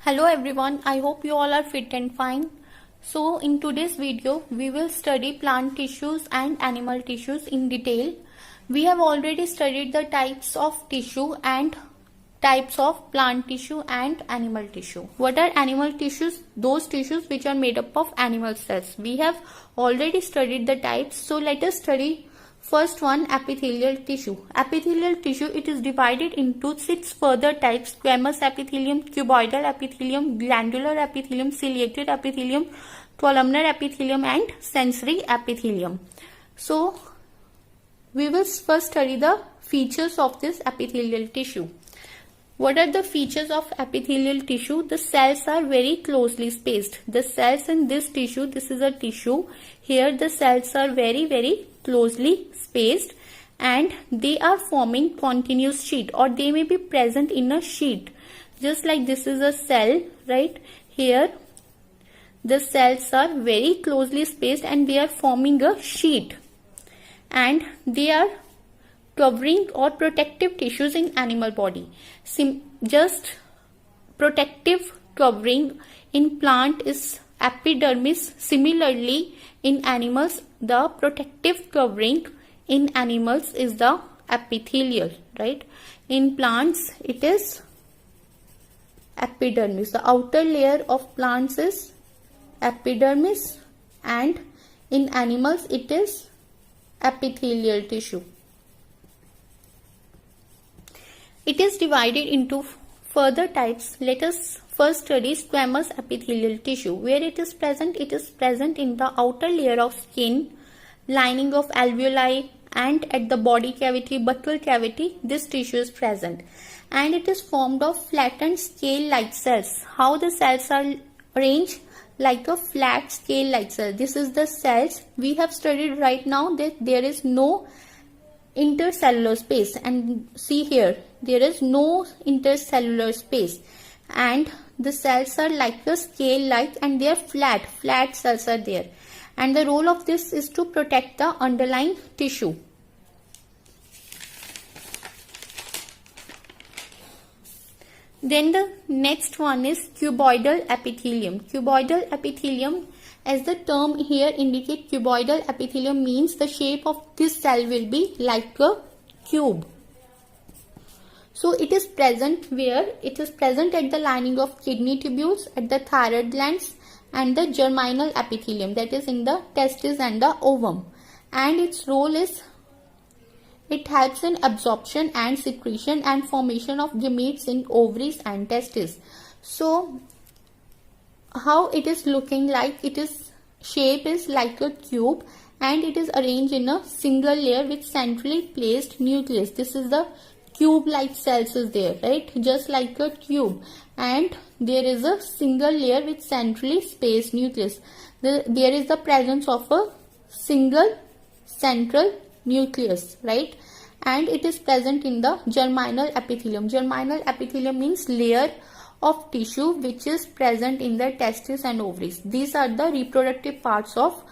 Hello everyone, I hope you all are fit and fine. So in today's video, we will study plant tissues and animal tissues in detail. We have already studied the types of tissue and types of plant tissue and animal tissue. What are animal tissues? Those tissues which are made up of animal cells. We have already studied the types. So let us study first one, epithelial tissue. Epithelial tissue, it is divided into 6 further types: squamous epithelium, cuboidal epithelium, glandular epithelium, ciliated epithelium, columnar epithelium and sensory epithelium. So we will first study the features of this epithelial tissue. What are the features of epithelial tissue? The cells are very closely spaced. The cells in this tissue, this is a tissue. Here the cells are very closely spaced and they are forming continuous sheet, or they may be present in a sheet. Just like this is a cell, right? Here the cells are very closely spaced and they are forming a sheet, and they are covering or protective tissues in animal body. Just protective covering in plant is epidermis. Similarly, in animals, the protective covering in animals is the epithelial, right? In plants, it is epidermis. The outer layer of plants is epidermis, and in animals, it is epithelial tissue. It is divided into further types. Let us first study squamous epithelial tissue. Where it is present in the outer layer of skin, lining of alveoli, and at the body cavity, buccal cavity. This tissue is present, and it is formed of flattened scale-like cells. How the cells are arranged? Like a flat scale-like cell. This is the cells. We have studied right now that there is no intercellular space, and see here, there is no intercellular space, and the cells are like a scale like, and they are flat cells are there, and the role of this is to protect the underlying tissue. Then the next one is cuboidal epithelium. Cuboidal epithelium, as the term here indicates, cuboidal epithelium means the shape of this cell will be like a cube. So it is present where? It is present at the lining of kidney tubules, at the thyroid glands, and the germinal epithelium, that is in the testis and the ovum. And its role is, it helps in absorption and secretion and formation of gametes in ovaries and testes. So how it is looking like? It is shape is like a cube, and it is arranged in a single layer with centrally placed nucleus. This is the cube-like cells is there, right? Just like a cube, and there is a single layer with centrally spaced nucleus. There is the presence of a single central nucleus, right? And it is present in the germinal epithelium. Germinal epithelium means layer of tissue which is present in the testes and ovaries. These are the reproductive parts of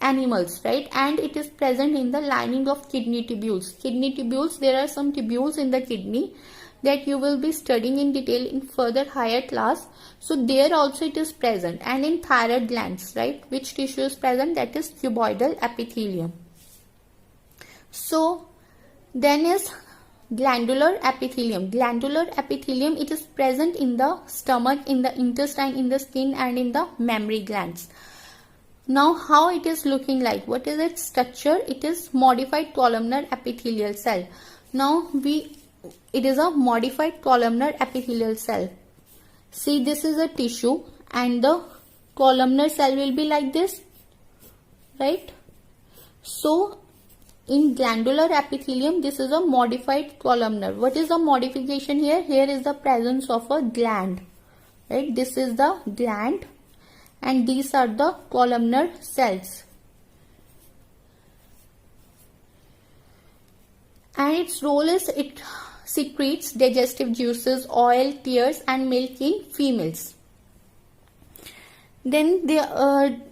animals, right? And it is present in the lining of kidney tubules. Kidney tubules, there are some tubules in the kidney that you will be studying in detail in further higher class. So there also it is present, and in thyroid glands, right? Which tissue is present? That is cuboidal epithelium. So then is glandular epithelium. Glandular epithelium, it is present in the stomach, in the intestine, in the skin, and in the mammary glands. Now how it is looking like? What is its structure? It is modified columnar epithelial cell. Now it is a modified columnar epithelial cell. See, this is a tissue, and the columnar cell will be like this, right? So in glandular epithelium, this is a modified columnar. What is the modification here? Here is the presence of a gland, right? This is the gland, and these are the columnar cells. And its role is, it secretes digestive juices, oil, tears, and milk in females. Then the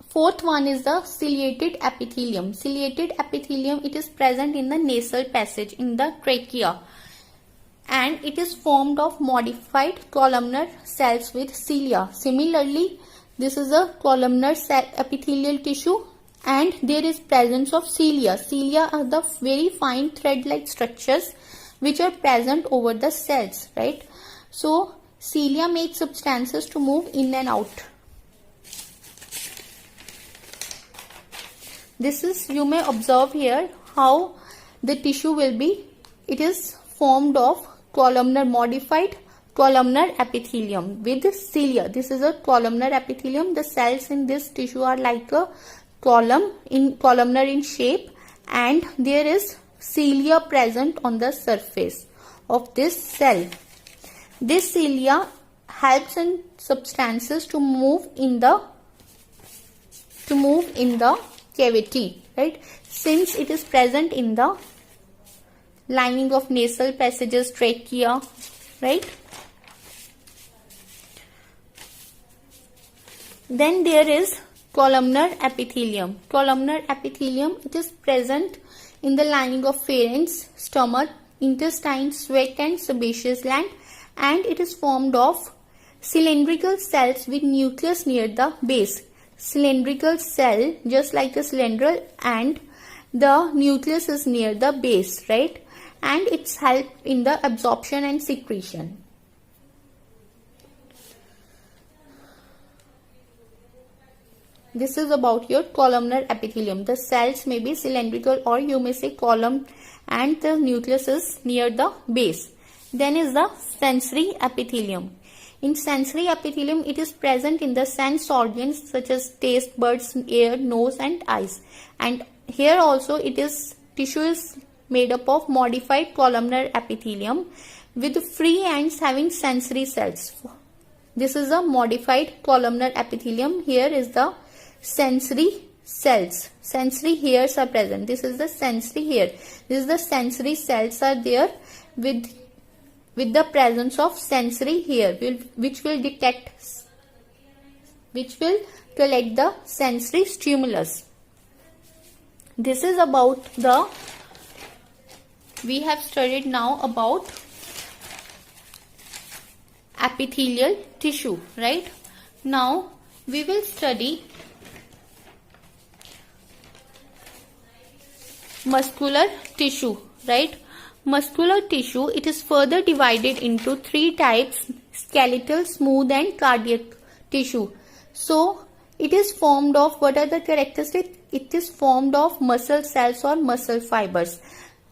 fourth one is the ciliated epithelium. Ciliated epithelium, it is present in the nasal passage, in the trachea. and it is formed of modified columnar cells with cilia. Similarly, this is a columnar cell epithelial tissue and there is presence of cilia. Cilia are the very fine thread-like structures which are present over the cells, right? So cilia make substances to move in and out. This is, you may observe here how the tissue will be. It is formed of modified columnar epithelium with cilia. This is a columnar epithelium. The cells in this tissue are like a columnar in shape, and there is cilia present on the surface of this cell. This cilia helps in substances to move in the cavity, right? Since it is present in the lining of nasal passages, trachea, right? Then there is columnar epithelium. Columnar epithelium, it is present in the lining of pharynx, stomach, intestine, sweat and sebaceous gland, and it is formed of cylindrical cells with nucleus near the base. Cylindrical cell, just like a cylinder, and the nucleus is near the base, right? And it's help in the absorption and secretion. This is about your columnar epithelium. The cells may be cylindrical or you may say column, and the nucleus is near the base. Then is the sensory epithelium. In sensory epithelium, it is present in the sense organs such as taste buds, ear, nose and eyes. And here also tissue is made up of modified columnar epithelium with free ends having sensory cells. This is a modified columnar epithelium. Here is the sensory cells. Sensory hairs are present. This is the sensory hair. This is the sensory cells are there with the presence of sensory hair, which will collect the sensory stimulus. This is about we have studied now about epithelial tissue, right? Now we will study muscular tissue, right? Muscular tissue, it is further divided into three types: skeletal, smooth and cardiac tissue. So it is formed of, what are the characteristics? It is formed of muscle cells or muscle fibers.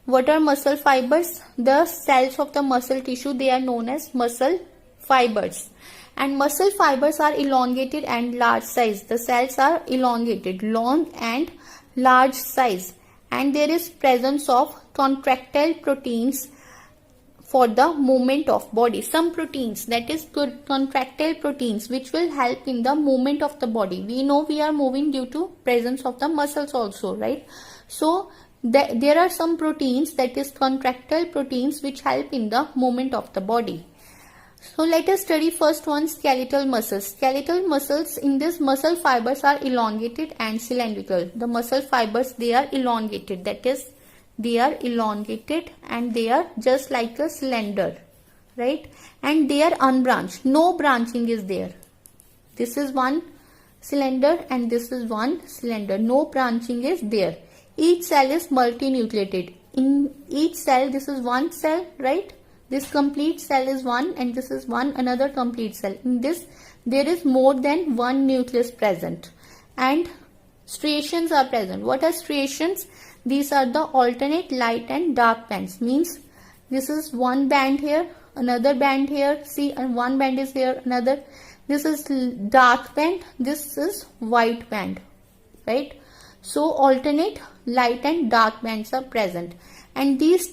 What are muscle fibers? The cells of the muscle tissue, they are known as muscle fibers. And muscle fibers are elongated and large size. The cells are elongated, long and large size. And there is presence of contractile proteins for the movement of body. Some proteins, that is contractile proteins, which will help in the movement of the body. We know we are moving due to presence of the muscles also, right? So there are some proteins, that is contractile proteins, which help in the movement of the body. So let us study first one, skeletal muscles. Skeletal muscles, in this muscle fibers are elongated and cylindrical. The muscle fibers, they are elongated, that is they are elongated and they are just like a cylinder, right? And they are unbranched. No branching is there. This is one cylinder and this is one cylinder. No branching is there. Each cell is multinucleated. In each cell, this is one cell, right? This complete cell is one and this is one another complete cell. In this, there is more than one nucleus present. And striations are present. What are striations? These are the alternate light and dark bands. Means this is one band here, another band here. See, and one band is here, another. This is dark band. This is white band, right? So alternate light and dark bands are present. And these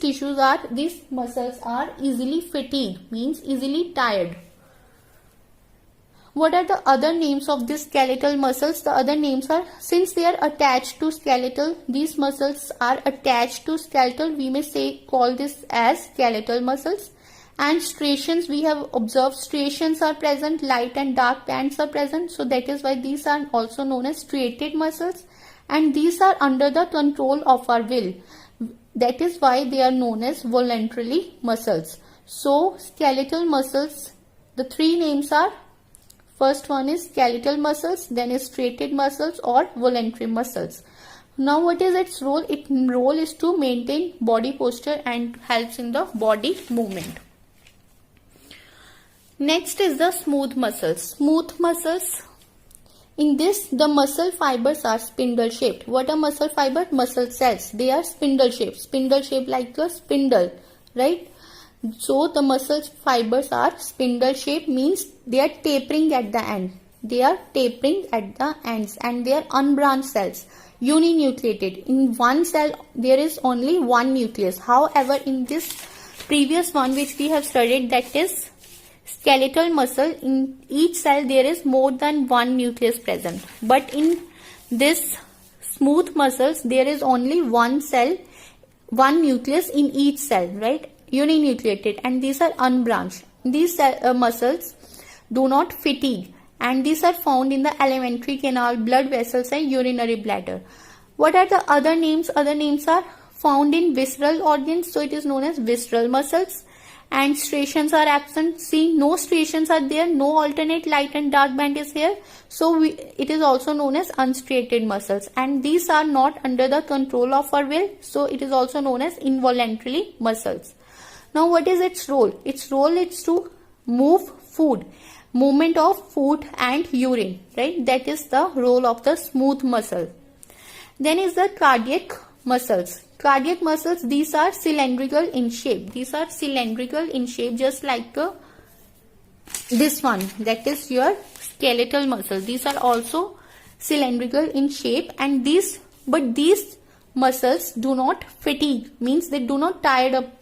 muscles are easily fatigued, means easily tired. What are the other names of these skeletal muscles? The other names are, since they are attached to skeletal, these muscles are attached to skeletal, we may call this as skeletal muscles. And striations, we have observed striations are present, light and dark bands are present. So that is why these are also known as striated muscles. And these are under the control of our will. That is why they are known as voluntary muscles. So skeletal muscles, the three names are, first one is skeletal muscles, then is striated muscles or voluntary muscles. Now what is its role? Its role is to maintain body posture and helps in the body movement. Next is the smooth muscles. Smooth muscles, in this the muscle fibers are spindle shaped. What are muscle fiber? Muscle cells. They are spindle shaped. Spindle shaped like a spindle, right? So the muscle fibers are spindle shaped, means they are tapering at the end. They are tapering at the ends and they are unbranched cells, uninucleated. In one cell there is only one nucleus. However, in this previous one which we have studied, that is skeletal muscle, in each cell there is more than one nucleus present. But in this smooth muscles there is only one cell, one nucleus in each cell, right? Uninucleated, and these are unbranched. These muscles do not fatigue, and these are found in the alimentary canal, blood vessels and urinary bladder. What are the other names? Other names are found in visceral organs, so it is known as visceral muscles. And striations are absent. See, no striations are there, no alternate light and dark band is here, so it is also known as unstriated muscles. And these are not under the control of our will, so it is also known as involuntary muscles. Now what is its role? Its role is to move food, movement of food and urine, right? That is the role of the smooth muscle. Then is the cardiac muscles. Cardiac muscles, these are cylindrical in shape. These are cylindrical in shape, just like this one, that is your skeletal muscle. These are also cylindrical in shape, and these muscles do not fatigue, means they do not tire up,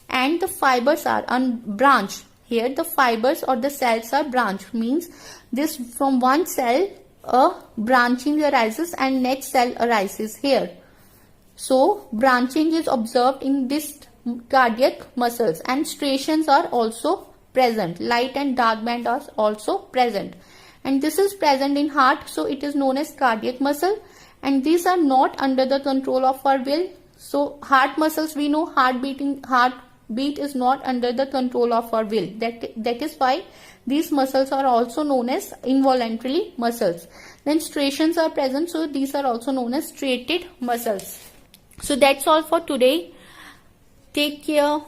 and the fibers are unbranched. Here the fibers or the cells are branched, means this from one cell a branching arises and next cell arises here. So branching is observed in this cardiac muscles, and striations are also present. Light and dark band are also present, and this is present in heart, so it is known as cardiac muscle. And these are not under the control of our will. So heart muscles, we know heartbeat is not under the control of our will. That is why these muscles are also known as involuntary muscles. Then striations are present, so these are also known as striated muscles. So that's all for today. Take care.